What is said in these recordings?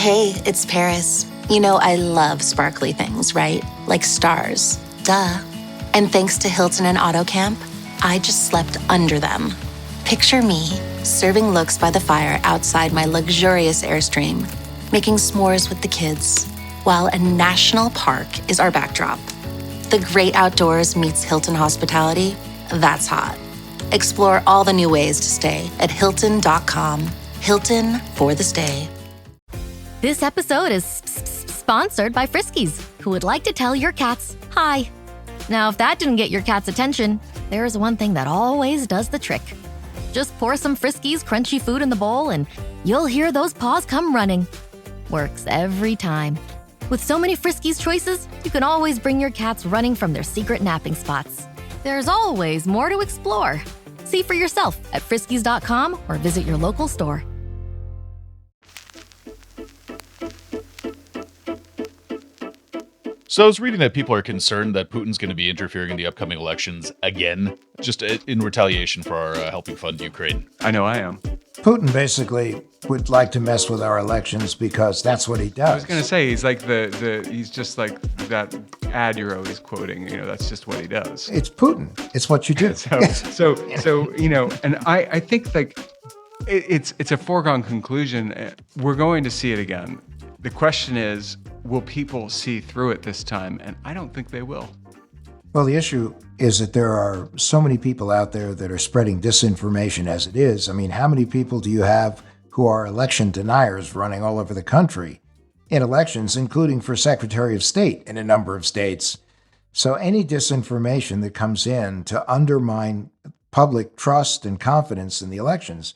Hey, it's Paris. You know I love sparkly things, right? Like stars. Duh. And thanks to Hilton and AutoCamp, I just slept under them. Picture me, serving looks by the fire outside my luxurious Airstream, making s'mores with the kids, while a national park is our backdrop. The great outdoors meets Hilton hospitality. That's hot. Explore all the new ways to stay at Hilton.com. Hilton for the stay. This episode is sponsored by Friskies, who would like to tell your cats hi. Now, if that didn't get your cat's attention, there is one thing that always does the trick. Just pour some Friskies crunchy food in the bowl and you'll hear those paws come running. Works every time. With so many Friskies choices, you can always bring your cats running from their secret napping spots. There's always more to explore. See for yourself at friskies.com or visit your local store. So I was reading that people are concerned that Putin's going to be interfering in the upcoming elections again, just in retaliation for our helping fund Ukraine. I know I am. Putin basically would like to mess with our elections because that's what he does. I was going to say, he's like he's just like that ad you're always quoting, that's just what he does. It's Putin. It's what you do. So and I think like it's a foregone conclusion. We're going to see it again. The question is, will people see through it this time? And I don't think they will. Well, the issue is that there are so many people out there that are spreading disinformation as it is. I mean, how many people do you have who are election deniers running all over the country in elections, including for Secretary of State in a number of states? So any disinformation that comes in to undermine public trust and confidence in the elections,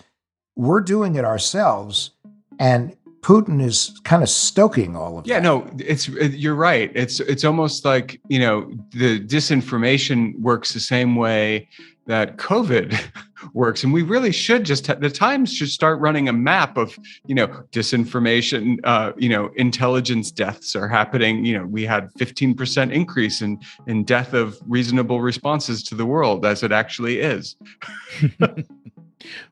we're doing it ourselves. And Putin is kind of stoking all of that. Yeah, no, you're right. It's almost like, the disinformation works the same way that COVID works. And we really should the Times should start running a map of, disinformation, intelligence deaths are happening. We had 15% increase in death of reasonable responses to the world as it actually is.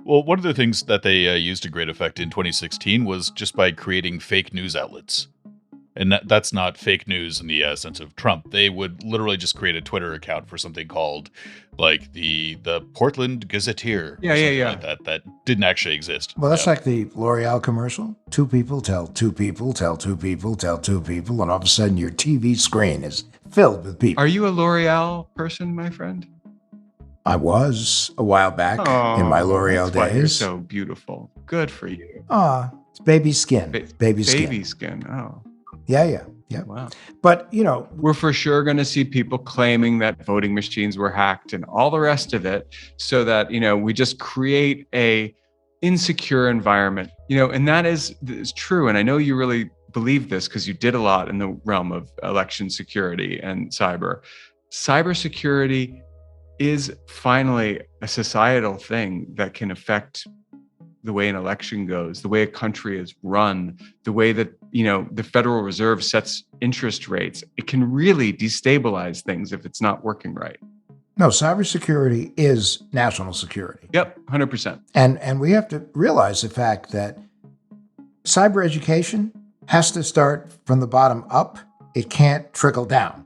Well, one of the things that they used to great effect in 2016 was just by creating fake news outlets. And that's not fake news in the sense of Trump. They would literally just create a Twitter account for something called like the Portland Gazetteer. Yeah. Like that didn't actually exist. Well, that's like the L'Oreal commercial. Two people tell two people, tell two people, tell two people, and all of a sudden your TV screen is filled with people. Are you a L'Oreal person, my friend? I was a while back in my L'Oreal days. Why you're days. so beautiful. Good for you. It's baby skin. Baby skin. Oh. Yeah. Wow. But, we're for sure going to see people claiming that voting machines were hacked and all the rest of it so that, we just create a insecure environment, and that is true. And I know you really believe this because you did a lot in the realm of election security and cybersecurity is finally a societal thing that can affect the way an election goes, the way a country is run, the way that, the Federal Reserve sets interest rates. It can really destabilize things if it's not working right. No, cybersecurity is national security. Yep, 100%. And we have to realize the fact that cyber education has to start from the bottom up. It can't trickle down.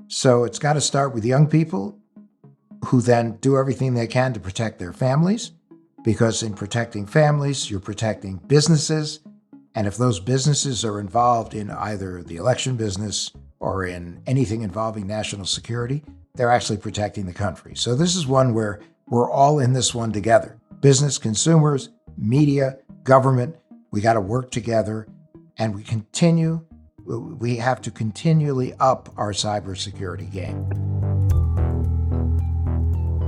So it's got to start with young people who then do everything they can to protect their families, because in protecting families, you're protecting businesses. And if those businesses are involved in either the election business or in anything involving national security, they're actually protecting the country. So this is one where we're all in this one together. Business, consumers, media, government, we got to work together, and we have to continually up our cybersecurity game.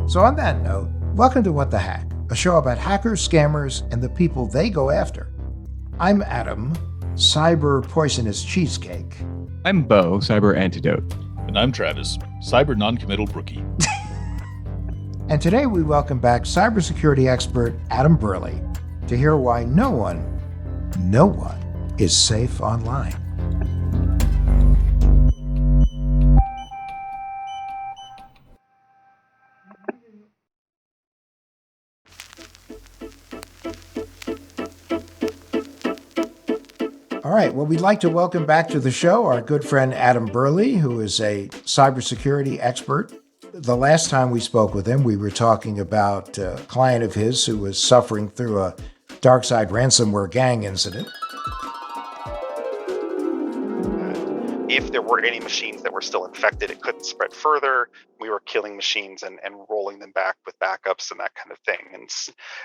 So on that note, welcome to What the Hack, a show about hackers, scammers, and the people they go after. I'm Adam, cyber poisonous cheesecake. I'm Beau, cyber antidote. And I'm Travis, cyber non-committal brookie. And today we welcome back cybersecurity expert Adam Burley to hear why no one is safe online. All right. Well, we'd like to welcome back to the show our good friend Adam Burley, who is a cybersecurity expert. The last time we spoke with him, we were talking about a client of his who was suffering through a dark side ransomware gang incident. If there were any machines that were still infected, it couldn't spread further. We were killing machines and rolling them back with backups and that kind of thing.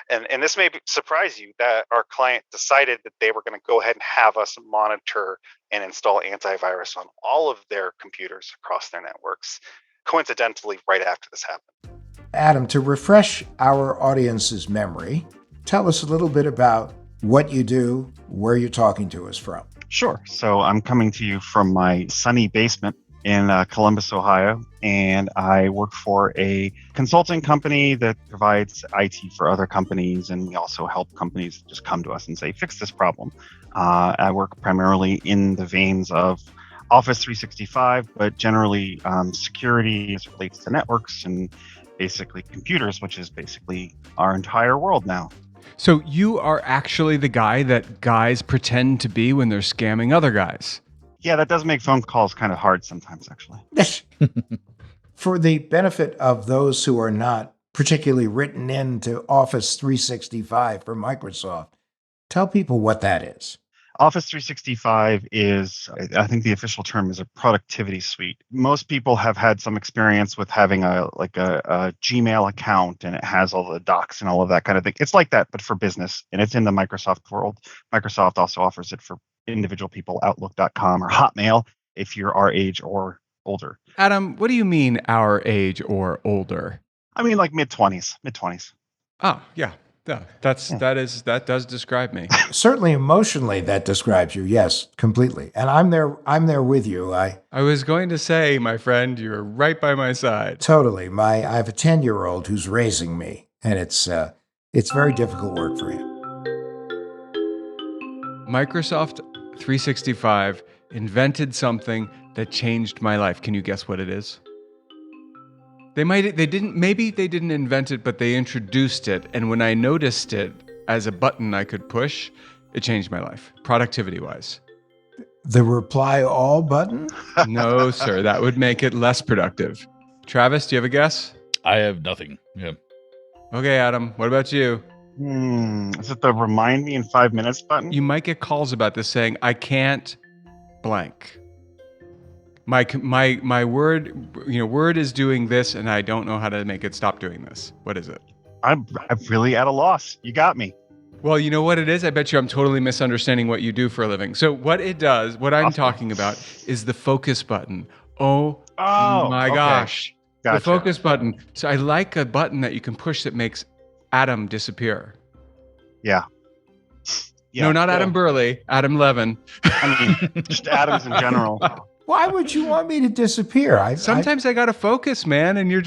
And this may surprise you that our client decided that they were going to go ahead and have us monitor and install antivirus on all of their computers across their networks, coincidentally, right after this happened. Adam, to refresh our audience's memory, tell us a little bit about what you do, where you're talking to us from. Sure. So I'm coming to you from my sunny basement in Columbus, Ohio, and I work for a consulting company that provides IT for other companies, and we also help companies just come to us and say, fix this problem. I work primarily in the veins of Office 365, but generally security as it relates to networks and basically computers, which is basically our entire world now. So you are actually the guy that guys pretend to be when they're scamming other guys. Yeah, that does make phone calls kind of hard sometimes, actually. For the benefit of those who are not particularly written into Office 365 for Microsoft, tell people what that is. Office 365 is, I think the official term is a productivity suite. Most people have had some experience with having a Gmail account, and it has all the docs and all of that kind of thing. It's like that, but for business, and it's in the Microsoft world. Microsoft also offers it for individual people, Outlook.com or Hotmail, if you're our age or older. Adam, what do you mean our age or older? I mean, like mid-20s. Oh, yeah. Yeah, that does describe me. Certainly emotionally, that describes you. Yes, completely. And I'm there with you. I was going to say, my friend, you're right by my side. Totally. I have a 10-year-old who's raising me, and it's very difficult work for him. Microsoft 365 invented something that changed my life. Can you guess what it is? Maybe they didn't invent it, but they introduced it. And when I noticed it as a button I could push, it changed my life, productivity-wise. The reply all button? No, sir. That would make it less productive. Travis, do you have a guess? I have nothing. Yeah. Okay, Adam, what about you? Is it the remind me in 5 minutes button? You might get calls about this saying, I can't blank. My word is doing this, and I don't know how to make it stop doing this. What is it? I'm really at a loss. You got me. Well, you know what it is? I bet you I'm totally misunderstanding what you do for a living. So what it does, what I'm talking about, is the focus button. Oh my gosh. Gotcha. The focus button. So I like a button that you can push that makes Adam disappear. Yeah. No, not Adam Burley, Adam Levin. I mean, just Adams in general. Why would you want me to disappear? Sometimes I gotta focus, man, and you're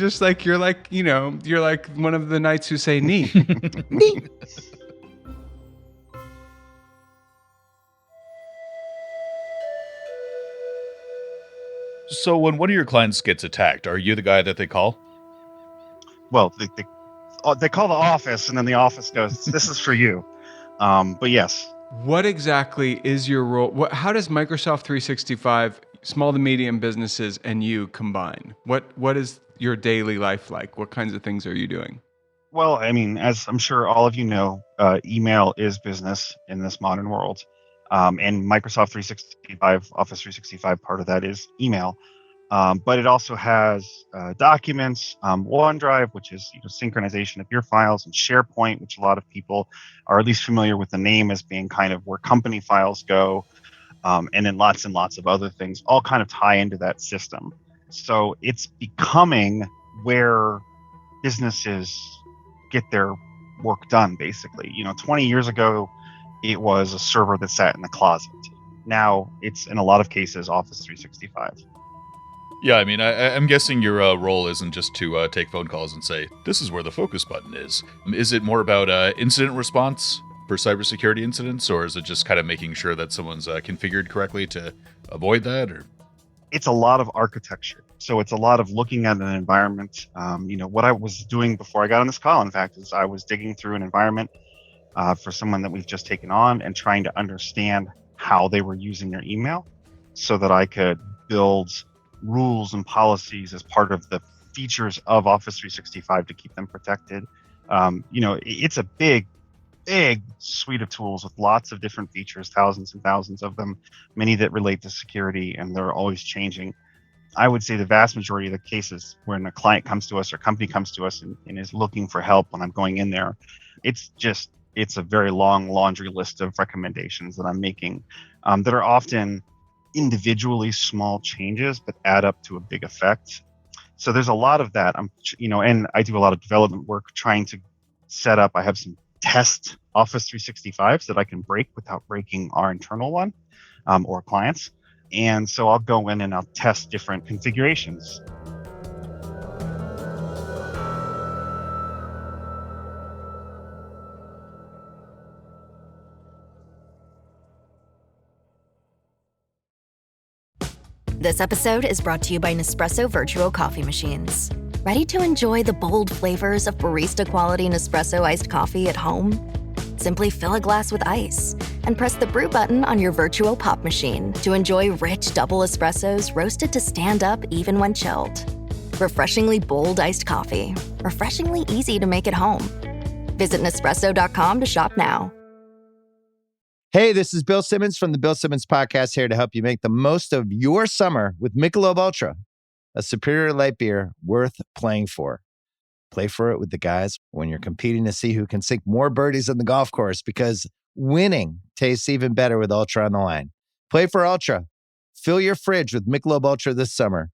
like one of the knights who say "nee." Nee. So when one of your clients gets attacked, are you the guy that they call? Well, they call the office, and then the office goes, "This is for you." But yes. What exactly is your role? How does Microsoft 365, small to medium businesses, and you combine? What is your daily life like? What kinds of things are you doing? Well, I mean, as I'm sure all of you know, email is business in this modern world. And Microsoft 365, Office 365, part of that is email. But it also has documents, OneDrive, which is synchronization of your files, and SharePoint, which a lot of people are at least familiar with the name as being kind of where company files go, and then lots and lots of other things all kind of tie into that system. So it's becoming where businesses get their work done, basically. 20 years ago, it was a server that sat in the closet. Now it's, in a lot of cases, Office 365. Yeah, I mean, I'm guessing your role isn't just to take phone calls and say, this is where the focus button is. Is it more about incident response for cybersecurity incidents, or is it just kind of making sure that someone's configured correctly to avoid that? Or it's a lot of architecture. So it's a lot of looking at an environment. What I was doing before I got on this call, in fact, is I was digging through an environment for someone that we've just taken on and trying to understand how they were using their email so that I could build rules and policies as part of the features of Office 365 to keep them protected. It's a big suite of tools with lots of different features, thousands and thousands of them, many that relate to security, and they're always changing. I would say the vast majority of the cases when a client comes to us or company comes to us and is looking for help when I'm going in there, it's a very long laundry list of recommendations that I'm making that are often individually small changes but add up to a big effect. So there's a lot of that. And I do a lot of development work trying to set up. I have some test Office 365s that I can break without breaking our internal one or clients. And so I'll go in and I'll test different configurations. This episode is brought to you by Nespresso Virtual Coffee Machines. Ready to enjoy the bold flavors of barista-quality Nespresso iced coffee at home? Simply fill a glass with ice and press the brew button on your virtual pop machine to enjoy rich double espressos roasted to stand up even when chilled. Refreshingly bold iced coffee. Refreshingly easy to make at home. Visit Nespresso.com to shop now. Hey, this is Bill Simmons from the Bill Simmons Podcast, here to help you make the most of your summer with Michelob Ultra, a superior light beer worth playing for. Play for it with the guys when you're competing to see who can sink more birdies on the golf course, because winning tastes even better with Ultra on the line. Play for Ultra. Fill your fridge with Michelob Ultra this summer.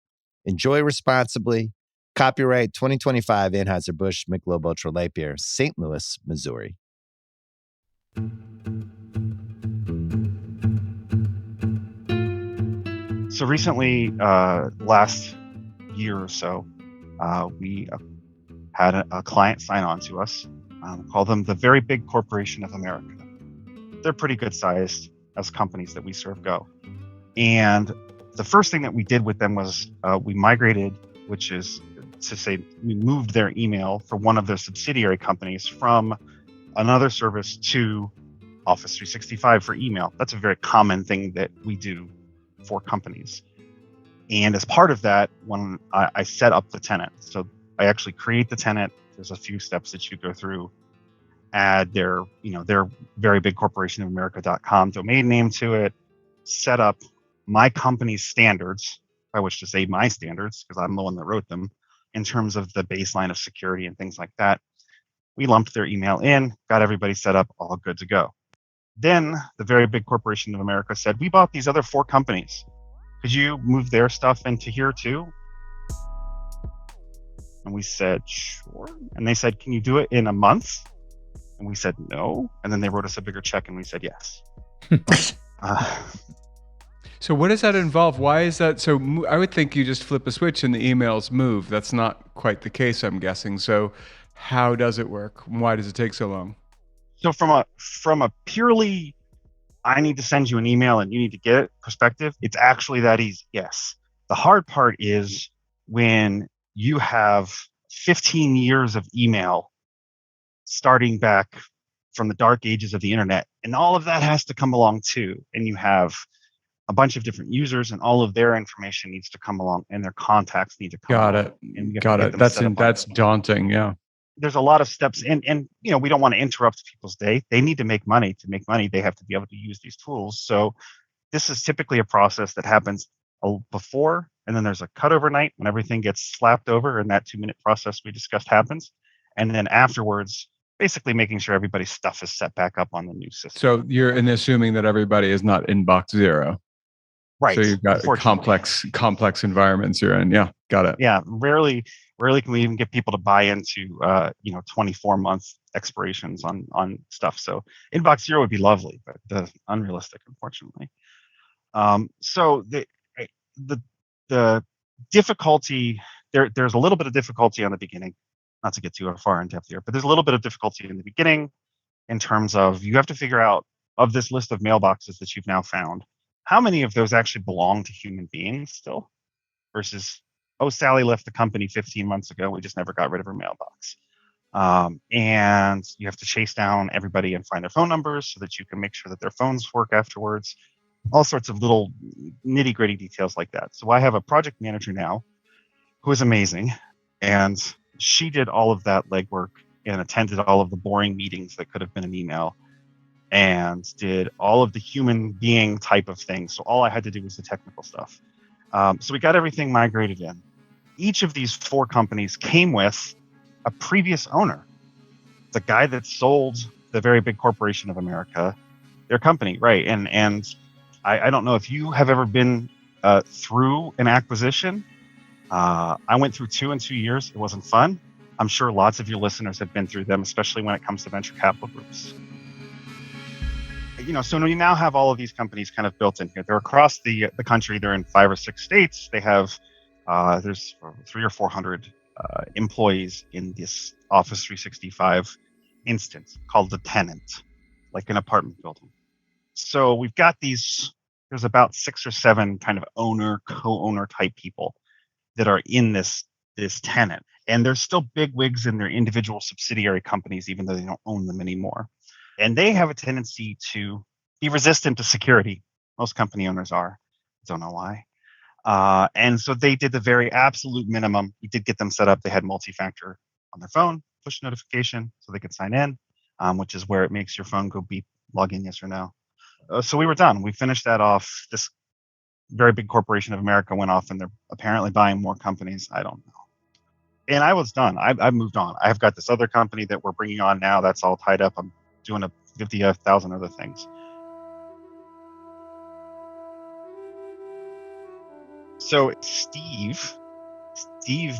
Enjoy responsibly. Copyright 2025 Anheuser-Busch Michelob Ultra Light Beer, St. Louis, Missouri. So recently, last year or so, we had a client sign on to us, call them the Very Big Corporation of America. They're pretty good sized as companies that we serve go. And the first thing that we did with them was we migrated, which is to say we moved their email for one of their subsidiary companies from another service to Office 365 for email. That's a very common thing that we do for companies. And as part of that, when I set up the tenant, so I actually create the tenant. There's a few steps that you go through. Add their Very Big Corporation of America.com domain name to it. Set up my company's standards, by which to say my standards, because I'm the one that wrote them, in terms of the baseline of security and things like that. We lumped their email in, got everybody set up, all good to go. Then the Very Big Corporation of America said, we bought these other 4 companies. Could you move their stuff into here too? And we said, sure. And they said, can you do it in a month? And we said, no. And then they wrote us a bigger check and we said, yes. So what does that involve? Why is that? So I would think you just flip a switch and the emails move. That's not quite the case, I'm guessing. So how does it work? Why does it take so long? So from a purely, I need to send you an email and you need to get it perspective, it's actually that easy. Yes. The hard part is when you have 15 years of email starting back from the dark ages of the internet, and all of that has to come along too. And you have a bunch of different users and all of their information needs to come along and their contacts need to come along. Got it. That's daunting. Yeah. There's a lot of steps and we don't want to interrupt people's day. They need to make money. To make money, they have to be able to use these tools. So this is typically a process that happens before, and then there's a cutover night when everything gets slapped over and that 2-minute process we discussed happens. And then afterwards, basically making sure everybody's stuff is set back up on the new system. So you're assuming that everybody is not inbox zero. Right. So you've got complex environments you're in. Yeah. Got it. Yeah. Rarely can we even get people to buy into 24-month expirations on stuff. So inbox zero would be lovely, but unrealistic, unfortunately. So the difficulty there's a little bit of difficulty on the beginning, not to get too far in depth here, but there's a little bit of difficulty in the beginning in terms of you have to figure out, of this list of mailboxes that you've now found, how many of those actually belong to human beings still versus, oh, Sally left the company 15 months ago. We just never got rid of her mailbox. And you have to chase down everybody and find their phone numbers so that you can make sure that their phones work afterwards. all sorts of little nitty gritty details like that. So I have a project manager now who is amazing, and she did all of that legwork and attended all of the boring meetings that could have been an email and did all of the human being type of things. So all I had to do was the technical stuff. So we got everything migrated in. Each of these 4 companies came with a previous owner, the guy that sold the very big corporation of America, their company, right? And I don't know if you have ever been through an acquisition. I went through 2 in 2 years. It wasn't fun. I'm sure lots of your listeners have been through them, especially when it comes to venture capital groups. So we now have all of these companies kind of built in here. They're across the country. They're in 5 or 6 states. They have there's 300 or 400 employees in this Office 365 instance called the tenant, like an apartment building. So we've got these. There's about 6 or 7 kind of owner, co-owner type people that are in this tenant, and they're still big wigs in their individual subsidiary companies, even though they don't own them anymore. And they have a tendency to be resistant to security. Most company owners are. Don't know why. And so they did the very absolute minimum. We did get them set up. They had multi-factor on their phone, push notification, so they could sign in, which is where it makes your phone go beep, log in, yes or no. So we were done. We finished that off. This very big corporation of America went off, and they're apparently buying more companies. I don't know. And I was done. I've moved on. I've got this other company that we're bringing on now. That's all tied up. I'm doing 50,000 other things. So Steve,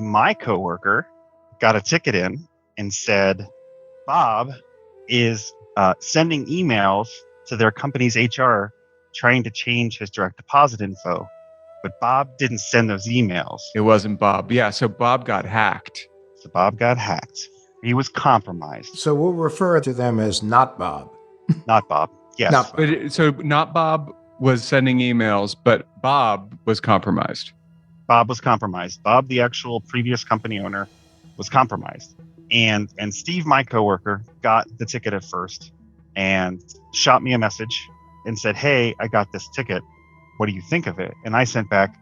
my coworker, got a ticket in and said, Bob is sending emails to their company's HR trying to change his direct deposit info. But Bob didn't send those emails. It wasn't Bob. Yeah, so Bob got hacked. He was compromised. So we'll refer to them as not Bob. Not Bob. Yes. Not Bob. So not Bob was sending emails, but Bob was compromised. Bob, the actual previous company owner, was compromised. And Steve, my coworker, got the ticket at first and shot me a message and said, hey, I got this ticket. What do you think of it? And I sent back,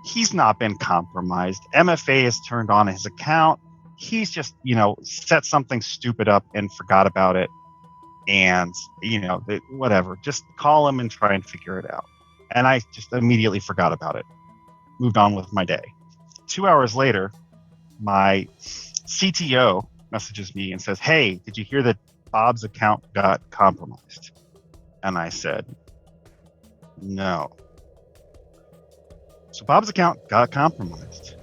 he's not been compromised. MFA is turned on his account. He's just, set something stupid up and forgot about it. And, whatever, just call him and try and figure it out. And I just immediately forgot about it. Moved on with my day. 2 hours later, my CTO messages me and says, hey, did you hear that Bob's account got compromised? And I said, no. So Bob's account got compromised.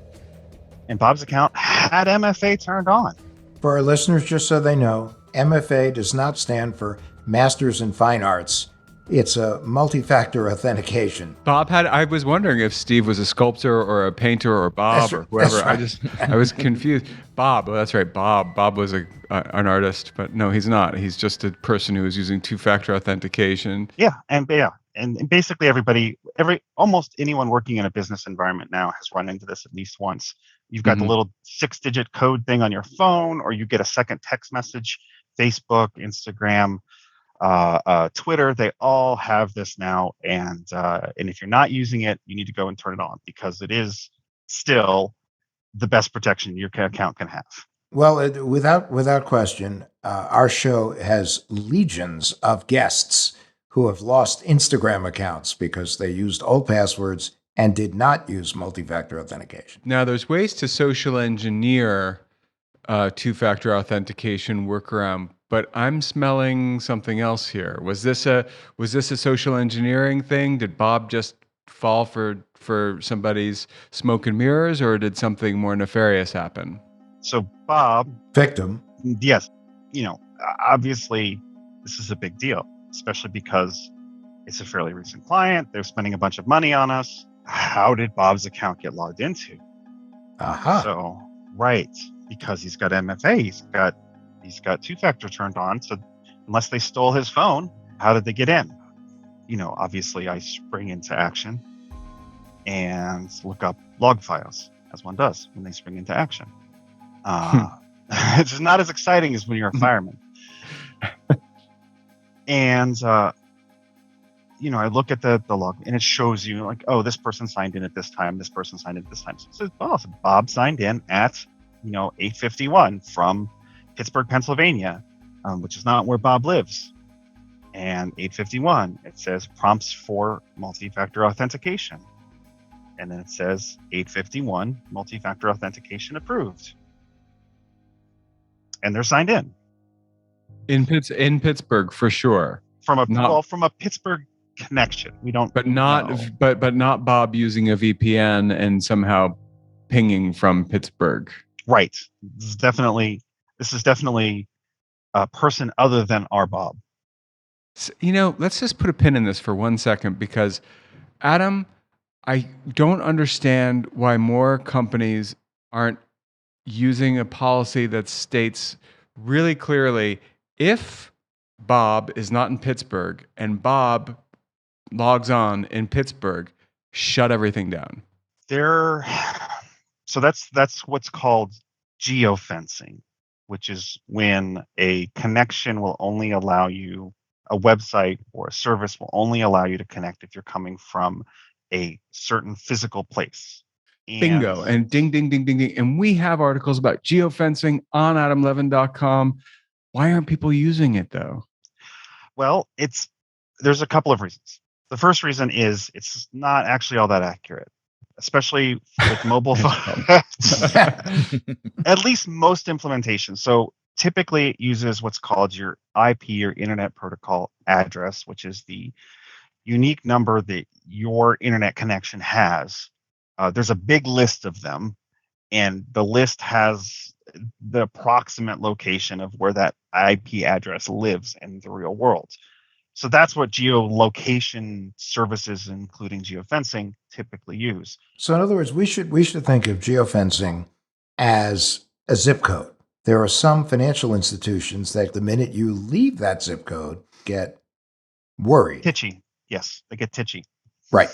And Bob's account had MFA turned on. For our listeners, just so they know, MFA does not stand for Masters in Fine Arts. It's a multi-factor authentication. I was wondering if Steve was a sculptor or a painter or Bob or whoever. Right. I was confused. Bob, that's right, Bob. Bob was an artist, but no, he's not. He's just a person who is using two-factor authentication. Yeah, and basically almost anyone working in a business environment now has run into this at least once. You've got the little 6-digit code thing on your phone, or you get a second text message. Facebook, Instagram, Twitter, they all have this now, and if you're not using it, you need to go and turn it on, because it is still the best protection your account can have. Well, without question, our show has legions of guests who have lost Instagram accounts because they used old passwords and did not use multi-factor authentication. Now, there's ways to social engineer two-factor authentication workaround, but I'm smelling something else here. Was this a social engineering thing? Did Bob just fall for somebody's smoke and mirrors, or did something more nefarious happen? So Bob, victim. Yes, obviously this is a big deal, especially because it's a fairly recent client. They're spending a bunch of money on us. How did Bob's account get logged into? So, right, because he's got MFA, he's got two-factor turned on. So unless they stole his phone, how did they get in? Obviously I spring into action and look up log files, as one does when they spring into action. It's just not as exciting as when you're a fireman. And I look at the log and it shows you like, oh, this person signed in at this time, this person signed in at this time. So it says, oh, so Bob signed in at 8:51 from Pittsburgh, Pennsylvania, which is not where Bob lives. And 8:51, it says prompts for multi-factor authentication. And then it says 8:51, multi-factor authentication approved. And they're signed in. In Pittsburgh for sure. From a Pittsburgh connection. We don't but not Bob using a VPN and somehow pinging from Pittsburgh. Right. This is definitely a person other than our Bob. So, let's just put a pin in this for 1 second, because Adam, I don't understand why more companies aren't using a policy that states really clearly, if Bob is not in Pittsburgh and Bob logs on in Pittsburgh, shut everything down. So that's what's called geofencing, which is when a connection will only allow you, a website or a service will only allow you to connect if you're coming from a certain physical place. Bingo. And ding, ding, ding, ding, ding. And we have articles about geofencing on adamlevin.com. Why aren't people using it though? Well, there's a couple of reasons. The first reason is it's not actually all that accurate, especially with mobile phones. At least most implementations. So typically it uses what's called your IP or Internet Protocol address, which is the unique number that your internet connection has. There's a big list of them, and the list has the approximate location of where that IP address lives in the real world. So that's what geolocation services, including geofencing, typically use. So in other words, we should think of geofencing as a zip code. There are some financial institutions that the minute you leave that zip code get worried. Titchy. Yes, they get titchy. Right.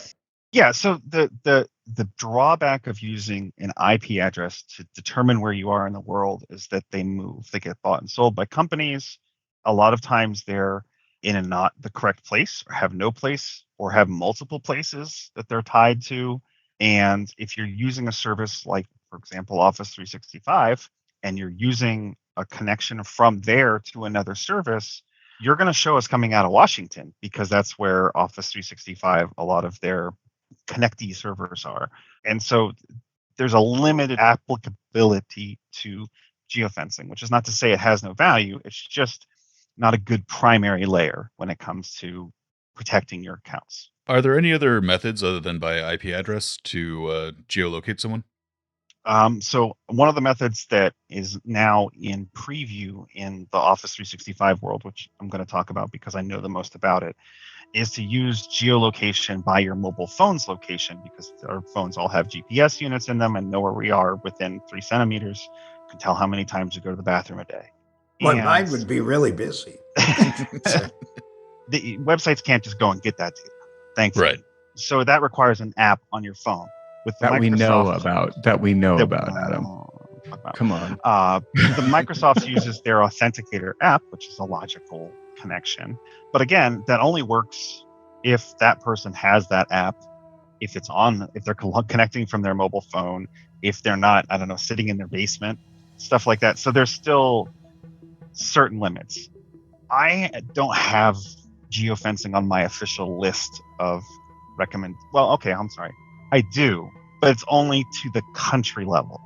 Yeah, so the drawback of using an IP address to determine where you are in the world is that they move. They get bought and sold by companies. A lot of times they're in a not the correct place, or have no place, or have multiple places that they're tied to. And if you're using a service like, for example, Office 365, and you're using a connection from there to another service, you're going to show us coming out of Washington, because that's where Office 365, a lot of their connectee servers are. And so there's a limited applicability to geofencing, which is not to say it has no value. It's just not a good primary layer when it comes to protecting your accounts. Are there any other methods other than by IP address to geolocate someone? So one of the methods that is now in preview in the Office 365 world, which I'm going to talk about because I know the most about it, is to use geolocation by your mobile phone's location, because our phones all have GPS units in them and know where we are within 3 centimeters. You can tell how many times you go to the bathroom a day. Well, mine would be really busy. The websites can't just go and get that data, thankfully. Right. So that requires an app on your phone. With That we know about, Adam. Come on. The Microsoft uses their Authenticator app, which is a logical connection. But again, that only works if that person has that app, if they're connecting from their mobile phone, if they're not, I don't know, sitting in their basement, stuff like that. So there's still certain limits. I don't have geofencing on my official list of I do, but it's only to the country level.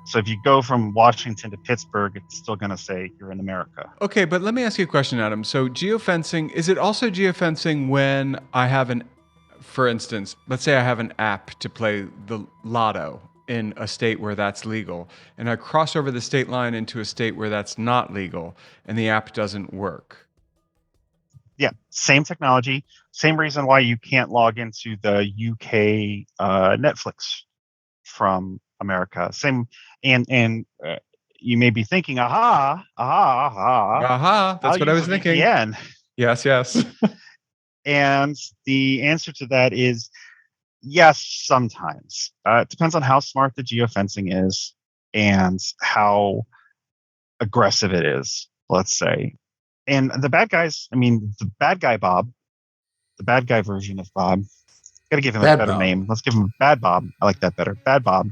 So if you go from Washington to Pittsburgh, it's still going to say you're in America. Okay, but let me ask you a question, Adam. So geofencing, is it also geofencing when I have for instance, let's say I have an app to play the lotto in a state where that's legal, and I cross over the state line into a state where that's not legal, and the app doesn't work? Yeah, same technology, same reason why you can't log into the UK Netflix from America. Same, and you may be thinking, aha. That's what I was thinking. VPN. Yes. And the answer to that is yes, sometimes. It depends on how smart the geofencing is and how aggressive it is, let's say. And the bad guy Bob the bad guy version of Bob. Got to give him Bad a better Bob. name. Let's give him Bad Bob. I like that better. Bad Bob.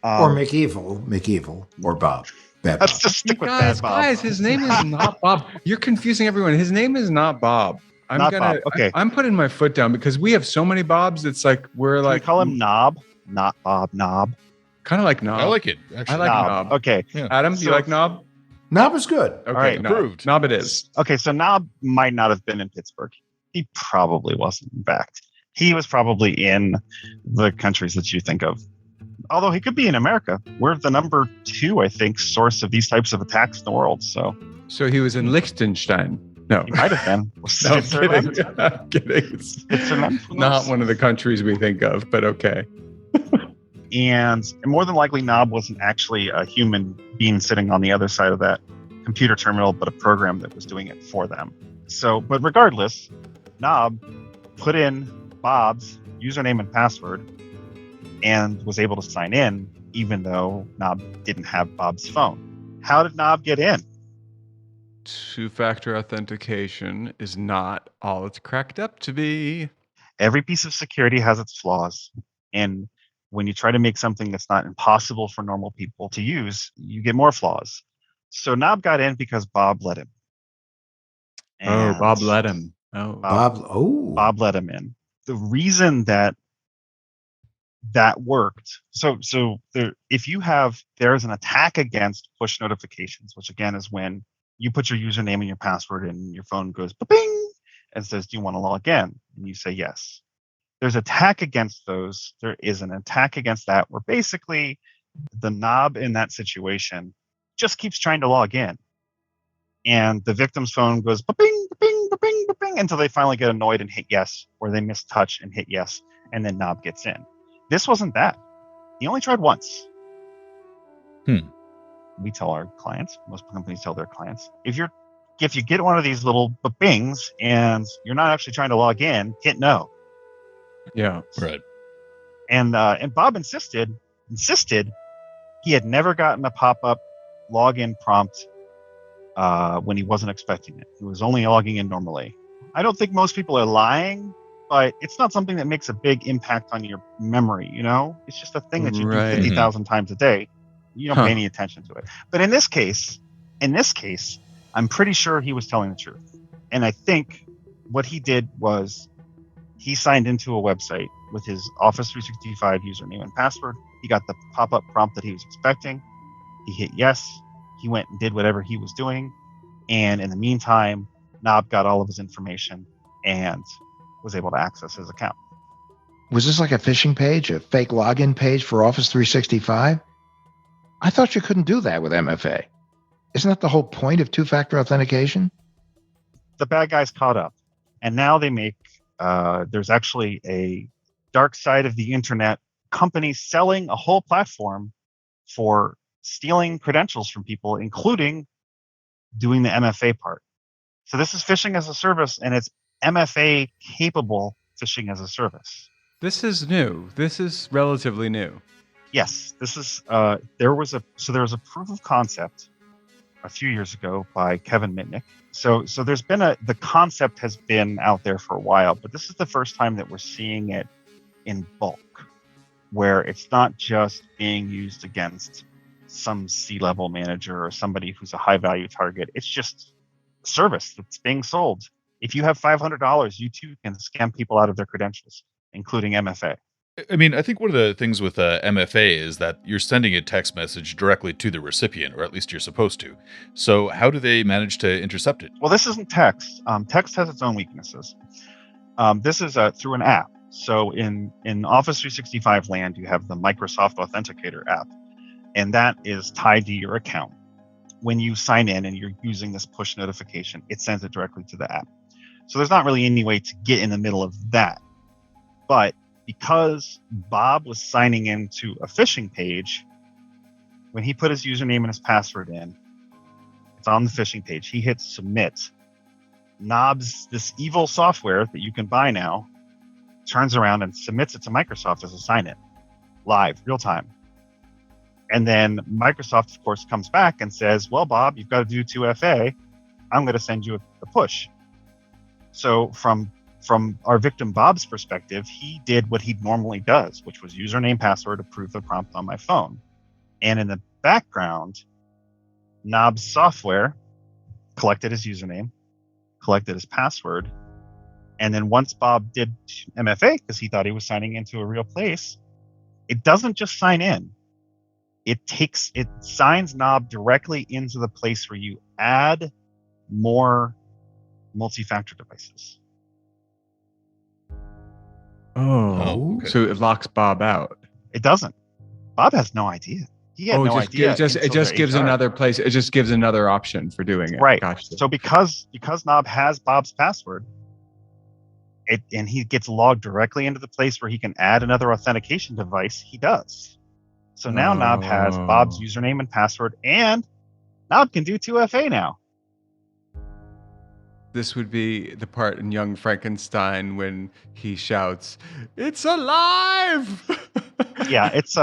Or McEvil, or Bob. Bad Let's Bob. just stick with guys, Bad Bob. guys, his name is not Bob. You're confusing everyone. His name is not Bob. Bob. Okay. I'm putting my foot down because we have so many Bobs. It's like we're Can like we call him Knob? Not Bob. Knob. kind of like Knob. I like it. Actually, I like Knob. Knob. Okay. Yeah. Adam, do you So- like Knob? Knob is good. Okay, All right, Knob. approved. Knob it is. Okay, so Knob might not have been in Pittsburgh. He probably wasn't, in fact. He was probably in the countries that you think of. Although he could be in America. We're the number 2, I think, source of these types of attacks in the world. So So he was in Liechtenstein. No, he might have been. no, I'm Switzerland? kidding. I'm kidding. It's Switzerland? Who not knows? one of the countries we think of, but okay. And more than likely, Knob wasn't actually a human being sitting on the other side of that computer terminal, but a program that was doing it for them. So, but regardless, Knob put in Bob's username and password and was able to sign in, even though Knob didn't have Bob's phone. How did Knob get in? Two-factor authentication is not all it's cracked up to be. Every piece of security has its flaws. And when you try to make something that's not impossible for normal people to use, you get more flaws. So Knob got in because Bob let him. Oh, Bob And let him. Oh, Bob let him in. The reason that worked, so there's an attack against push notifications, which again is when you put your username and your password and your phone goes bing and says, do you want to log in? And you say yes. There's attack against those. There is an attack against that where basically the Knob in that situation just keeps trying to log in. And the victim's phone goes bing, bing, bing, bing until they finally get annoyed and hit yes, or they mistouch and hit yes, and then Knob gets in. This wasn't that. He only tried once. We tell our clients, most companies tell their clients, if you get one of these little bings and you're not actually trying to log in, hit no. yeah. Right. And Bob insisted he had never gotten a pop-up login prompt when he wasn't expecting it. He was only logging in normally. I don't think most people are lying, but it's not something that makes a big impact on your memory, you know? It's just a thing that you Right. do 50,000 times a day. You don't pay any attention to it. But in this case, I'm pretty sure he was telling the truth. And I think what he did was he signed into a website with his Office 365 username and password. He got the pop-up prompt that he was expecting. He hit yes. He went and did whatever he was doing. And in the meantime, Knob got all of his information and was able to access his account. Was this like a phishing page, a fake login page for Office 365? I thought you couldn't do that with MFA. Isn't that the whole point of two-factor authentication? The bad guys caught up. And now they make, there's actually a dark side of the internet company selling a whole platform for stealing credentials from people, including doing the MFA part. So this is phishing as a service, and it's MFA capable phishing as a service. This is new. This is relatively new. Yes, this is there was a proof of concept a few years ago by Kevin Mitnick. So there's been the concept has been out there for a while, but this is the first time that we're seeing it in bulk, where it's not just being used against some C-level manager or somebody who's a high-value target. It's just a service that's being sold. If you have $500, you too can scam people out of their credentials, including MFA. I mean, I think one of the things with MFA is that you're sending a text message directly to the recipient, or at least you're supposed to. So how do they manage to intercept it? Well, this isn't text. Text has its own weaknesses. This is through an app. So in Office 365 land, you have the Microsoft Authenticator app, and that is tied to your account. When you sign in and you're using this push notification, it sends it directly to the app. So there's not really any way to get in the middle of that. But because Bob was signing into a phishing page, when he put his username and his password in, it's on the phishing page. He hits submit. Knob's this evil software that you can buy now turns around and submits it to Microsoft as a sign-in, live, real time. And then Microsoft, of course, comes back and says, well, Bob, you've got to do 2FA. I'm going to send you a push. So from from our victim Bob's perspective, he did what he normally does, which was username, password, approve the prompt on my phone. And in the background, Knob's software collected his username, collected his password, and then once Bob did MFA, because he thought he was signing into a real place, it doesn't just sign in. It signs Knob directly into the place where you add more multi-factor devices. Oh, okay. So it locks Bob out. It doesn't. Bob has no idea. He had no idea. It just gives another place. It just gives another option for doing it. Right. Gotcha. So because Knob has Bob's password, and he gets logged directly into the place where he can add another authentication device, he does. So now Knob has Bob's username and password, and Knob can do 2FA now. This would be the part in Young Frankenstein when he shouts, "It's alive!" Yeah, it's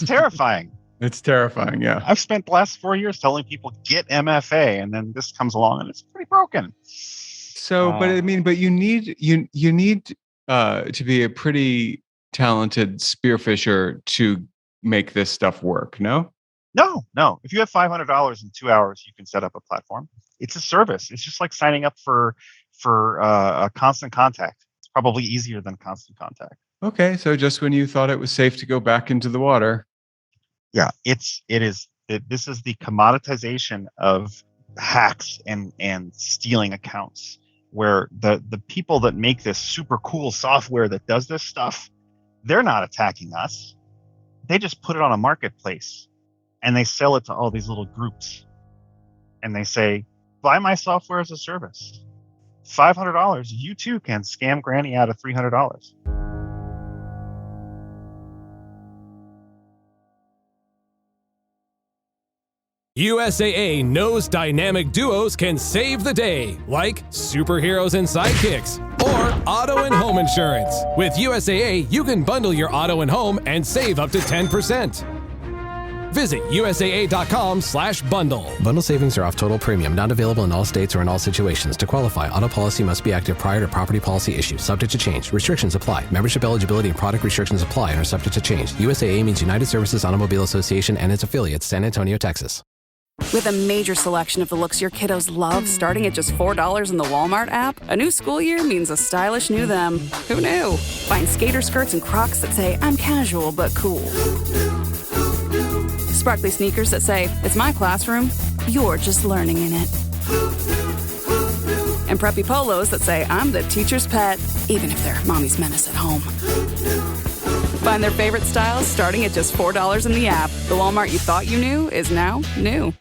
terrifying. It's terrifying, yeah. I've spent the last 4 years telling people get MFA, and then this comes along and it's pretty broken. So, but you need to be a pretty talented spearfisher to make this stuff work. No. If you have $500 in 2 hours, you can set up a platform. It's a service. It's just like signing up for a Constant Contact. It's probably easier than Constant Contact. Okay, so just when you thought it was safe to go back into the water. Yeah, this is the commoditization of hacks and stealing accounts, where the people that make this super cool software that does this stuff, they're not attacking us. They just put it on a marketplace and they sell it to all these little groups. And they say, buy my software as a service. $500, you too can scam Granny out of $300. USAA knows dynamic duos can save the day, like superheroes and sidekicks, or auto and home insurance. With USAA, you can bundle your auto and home and save up to 10%. Visit USAA.com/bundle. Bundle savings are off total premium, not available in all states or in all situations. To qualify, auto policy must be active prior to property policy issue, subject to change. Restrictions apply. Membership eligibility and product restrictions apply and are subject to change. USAA means United Services Automobile Association and its affiliates, San Antonio, Texas. With a major selection of the looks your kiddos love, starting at just $4 in the Walmart app, a new school year means a stylish new them. Who knew? Find skater skirts and Crocs that say, I'm casual but cool. Sparkly sneakers that say, it's my classroom, you're just learning in it. And preppy polos that say, I'm the teacher's pet, even if they're mommy's menace at home. Find their favorite styles starting at just $4 in the app. The Walmart you thought you knew is now new.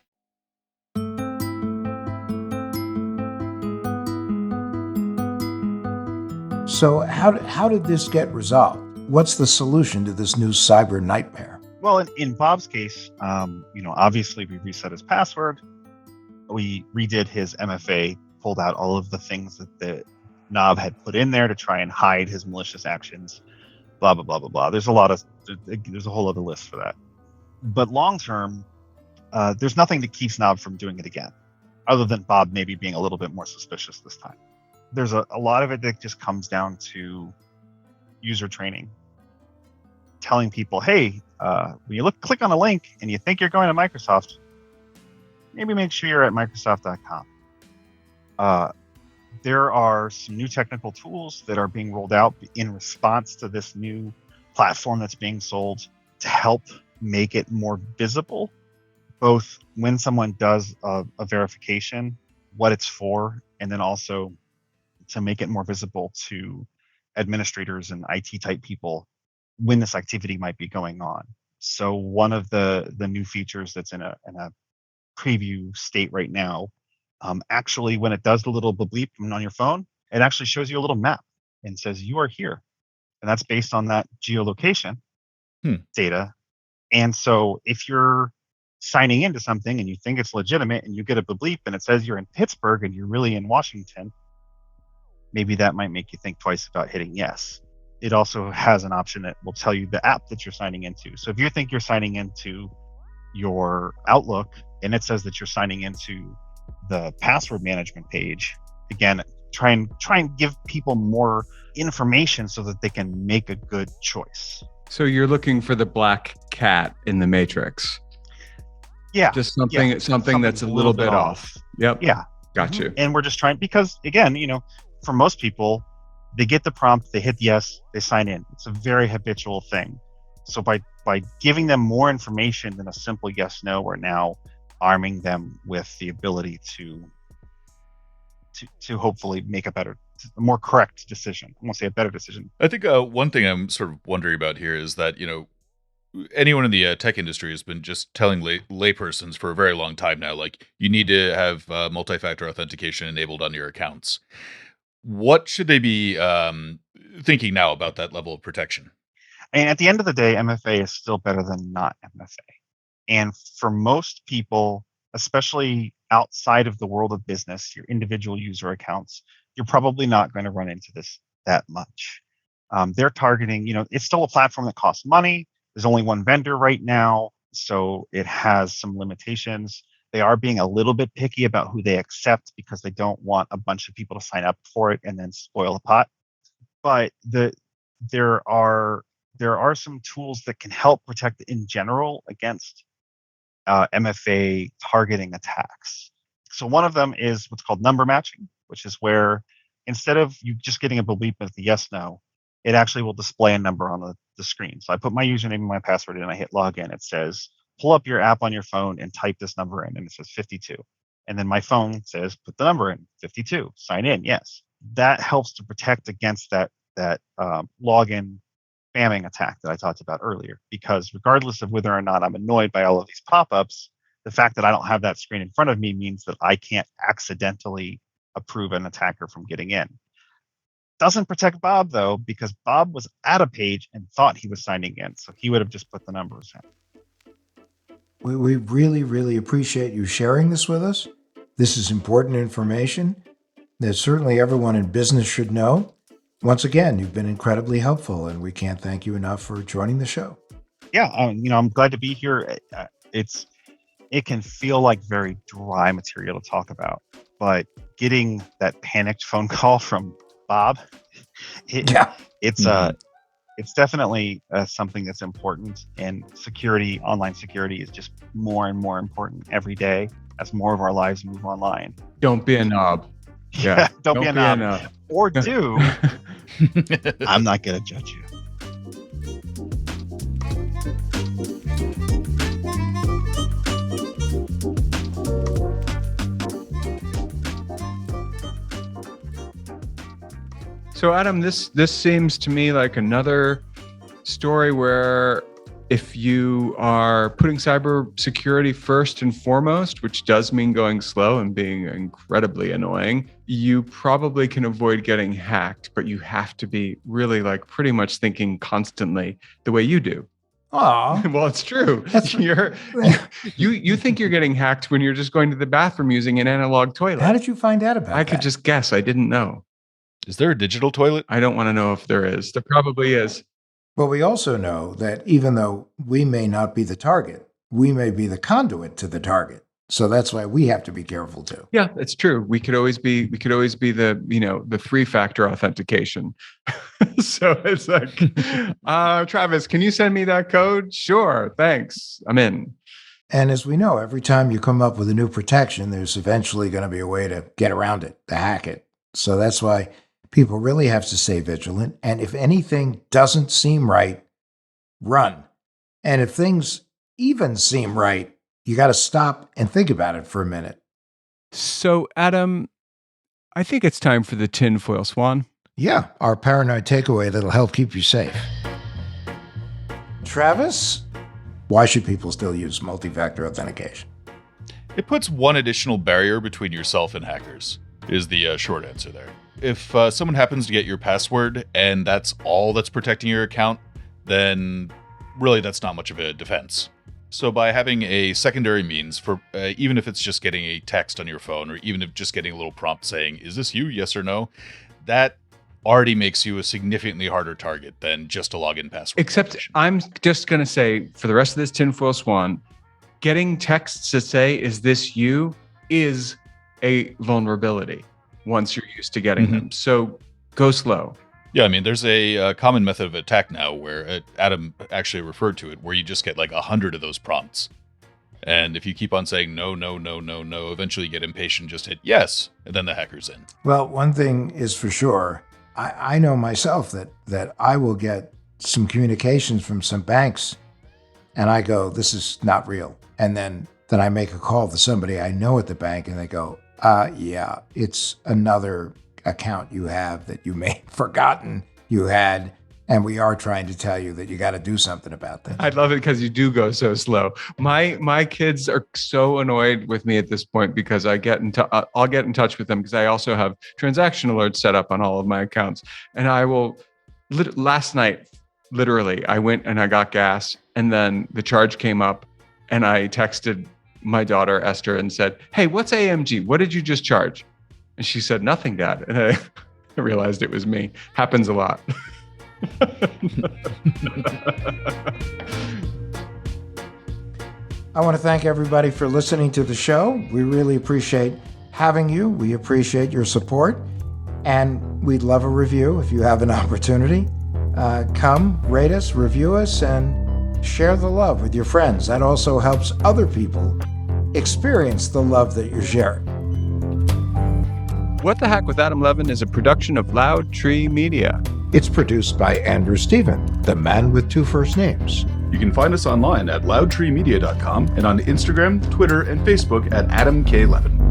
So how did this get resolved? What's the solution to this new cyber nightmare? Well, in Bob's case, obviously we reset his password. We redid his MFA, pulled out all of the things that the Knob had put in there to try and hide his malicious actions. Blah, blah, blah, blah, blah. There's a whole other list for that. But long term, there's nothing that keeps Knob from doing it again, other than Bob maybe being a little bit more suspicious this time. There's a lot of it that just comes down to user training. Telling people, hey, when you click on a link and you think you're going to Microsoft, maybe make sure you're at Microsoft.com. There are some new technical tools that are being rolled out in response to this new platform that's being sold to help make it more visible, both when someone does a verification, what it's for, and then also to make it more visible to administrators and IT type people when this activity might be going on. So one of the new features that's in a preview state right now, actually when it does the little bleep on your phone, it actually shows you a little map and says you are here. And that's based on that geolocation data. And so if you're signing into something and you think it's legitimate and you get a bleep and it says you're in Pittsburgh and you're really in Washington, maybe that might make you think twice about hitting yes. It also has an option that will tell you the app that you're signing into. So if you think you're signing into your Outlook and it says that you're signing into the password management page, again, try and give people more information so that they can make a good choice. So you're looking for the black cat in the Matrix. Yeah. Just something that's a little bit off. Yep. Yeah. Got you. And we're just trying, because again, for most people, they get the prompt, they hit yes, they sign in. It's a very habitual thing. So by giving them more information than a simple yes, no, we're now arming them with the ability to hopefully make a more correct decision. I won't say a better decision. I think one thing I'm sort of wondering about here is that, anyone in the tech industry has been just telling laypersons for a very long time now, like, you need to have multi-factor authentication enabled on your accounts. What should they be thinking now about that level of protection? And at the end of the day, MFA is still better than not MFA. And for most people, especially outside of the world of business, your individual user accounts, you're probably not going to run into this that much. They're targeting, it's still a platform that costs money. There's only one vendor right now, so it has some limitations. They are being a little bit picky about who they accept because they don't want a bunch of people to sign up for it and then spoil the pot. But there are some tools that can help protect in general against MFA targeting attacks. So one of them is what's called number matching, which is where instead of you just getting a bleep at the yes, no, it actually will display a number on the screen. So I put my username and my password in, and I hit login. It says, pull up your app on your phone and type this number in, and it says 52. And then my phone says, put the number in, 52, sign in, yes. That helps to protect against that login spamming attack that I talked about earlier, because regardless of whether or not I'm annoyed by all of these pop-ups, the fact that I don't have that screen in front of me means that I can't accidentally approve an attacker from getting in. Doesn't protect Bob, though, because Bob was at a page and thought he was signing in, so he would have just put the numbers in. We really, really appreciate you sharing this with us. This is important information that certainly everyone in business should know. Once again, you've been incredibly helpful, and we can't thank you enough for joining the show. Yeah, I'm glad to be here. It can feel like very dry material to talk about, but getting that panicked phone call from Bob, it's definitely something that's important, and online security is just more and more important every day as more of our lives move online. Don't be a knob. Yeah, don't be a knob. Or do. I'm not going to judge you. So Adam, this seems to me like another story where if you are putting cybersecurity first and foremost, which does mean going slow and being incredibly annoying, you probably can avoid getting hacked, but you have to be really like pretty much thinking constantly the way you do. Aw. Well, it's true. You think you're getting hacked when you're just going to the bathroom using an analog toilet. How did you find out about that? I could just guess. I didn't know. Is there a digital toilet? I don't want to know if there is. There probably is. But we also know that even though we may not be the target, we may be the conduit to the target. So that's why we have to be careful too. Yeah, it's true. We could always be the, the 3-factor authentication. So it's like, Travis, can you send me that code? Sure. Thanks. I'm in. And as we know, every time you come up with a new protection, there's eventually going to be a way to get around it, to hack it. So that's why people really have to stay vigilant. And if anything doesn't seem right, run. And if things even seem right, you got to stop and think about it for a minute. So, Adam, I think it's time for the tinfoil swan. Yeah, our paranoid takeaway that'll help keep you safe. Travis, why should people still use multi-factor authentication? It puts one additional barrier between yourself and hackers, is the short answer there. If someone happens to get your password and that's all that's protecting your account, then really that's not much of a defense. So by having a secondary means for, even if it's just getting a text on your phone, or even if just getting a little prompt saying, is this you, yes or no, that already makes you a significantly harder target than just a login password. Except I'm just going to say, for the rest of this tinfoil swan, getting texts that say, is this you, is a vulnerability. once you're used to getting them. So go slow. Yeah, I mean, there's a common method of attack now where Adam actually referred to it, where you just get like 100 of those prompts. And if you keep on saying no, no, no, no, no, eventually you get impatient, just hit yes, and then the hacker's in. Well, one thing is for sure, I know myself that I will get some communications from some banks, and I go, this is not real. And then I make a call to somebody I know at the bank, and they go, yeah, it's another account you have that you may have forgotten you had, and we are trying to tell you that you got to do something about that. I love it because you do go so slow. My kids are so annoyed with me at this point because I'll get in touch with them because I also have transaction alerts set up on all of my accounts, and I will. Last night, literally, I went and I got gas, and then the charge came up, and I texted my daughter Esther and said, "Hey, what's AMG? What did you just charge?" And she said, "Nothing, Dad." And I realized it was me. Happens a lot. I want to thank everybody for listening to the show. We really appreciate having you. We appreciate your support. And we'd love a review if you have an opportunity. Come, rate us, review us, and share the love with your friends. That also helps other people experience the love that you're sharing. What the Hack with Adam Levin is a production of Loud Tree Media. It's produced by Andrew Stephen, the man with two first names. You can find us online at loudtreemedia.com and on Instagram, Twitter, and Facebook at Adam K. Levin.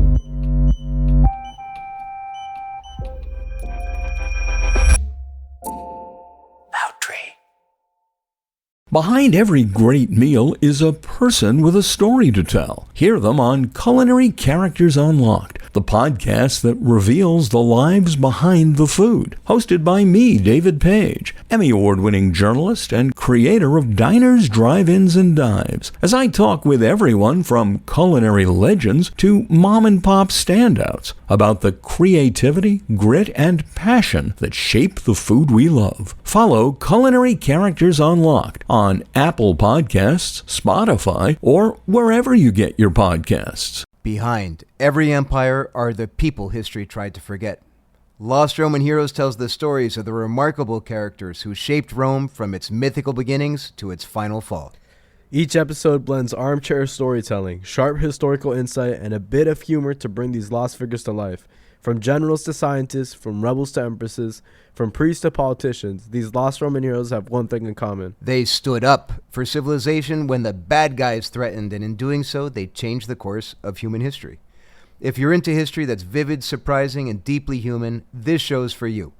Behind every great meal is a person with a story to tell. Hear them on Culinary Characters Unlocked, the podcast that reveals the lives behind the food. Hosted by me, David Page, Emmy Award-winning journalist and creator of Diners, Drive-Ins, and Dives, as I talk with everyone from culinary legends to mom-and-pop standouts about the creativity, grit, and passion that shape the food we love. Follow Culinary Characters Unlocked on Apple Podcasts, Spotify, or wherever you get your podcasts. Behind every empire are the people history tried to forget. Lost Roman Heroes tells the stories of the remarkable characters who shaped Rome from its mythical beginnings to its final fall. Each episode blends armchair storytelling, sharp historical insight, and a bit of humor to bring these lost figures to life. From generals to scientists, from rebels to empresses, from priests to politicians, these lost Roman heroes have one thing in common. They stood up for civilization when the bad guys threatened, and in doing so, they changed the course of human history. If you're into history that's vivid, surprising, and deeply human, this show's for you.